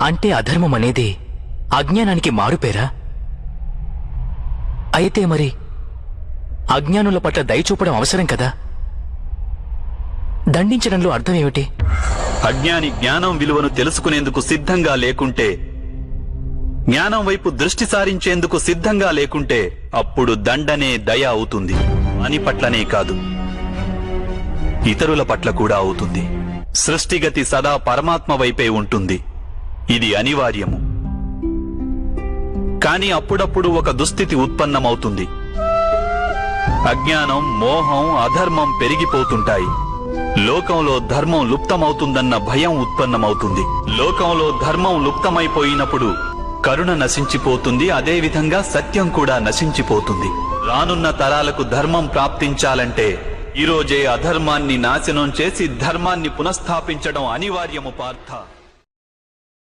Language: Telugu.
అంటే అధర్మం అనేది అజ్ఞానానికి మారుపేరా? అయితే మరి అజ్ఞానుల పట్ల దయ చూపడం అవసరం కదా? దండించడంలో అర్థమేమిటి? అజ్ఞాని జ్ఞానం విలువను తెలుసుకునేందుకు సిద్ధంగా లేకుంటే, జ్ఞానం వైపు దృష్టి సారించేందుకు సిద్ధంగా లేకుంటే అప్పుడు దండనే దయ అవుతుంది. అని పట్లనే కాదు, ఇతరుల పట్ల కూడా అవుతుంది. సృష్టిగతి సదా పరమాత్మ వైపే ఉంటుంది. ఇది అనివార్యము. కాని అప్పుడప్పుడు ఒక దుస్థితి ఉత్పన్నమవుతుంది. అజ్ఞానం, మోహం, అధర్మం పెరిగిపోతుంటాయి. లోకంలో ధర్మం లుప్తమవుతుందన్న భయం ఉత్పన్నమవుతుంది. లోకంలో ధర్మం లుప్తమైపోయినప్పుడు కరుణ నశించిపోతుంది. అదేవిధంగా సత్యం కూడా నశించిపోతుంది. రానున్న తరాలకు ధర్మం ప్రాప్తించాలంటే ఈరోజే అధర్మాన్ని నాశనం చేసి ధర్మాన్ని పునఃస్థాపించడం అనివార్యము పార్థ.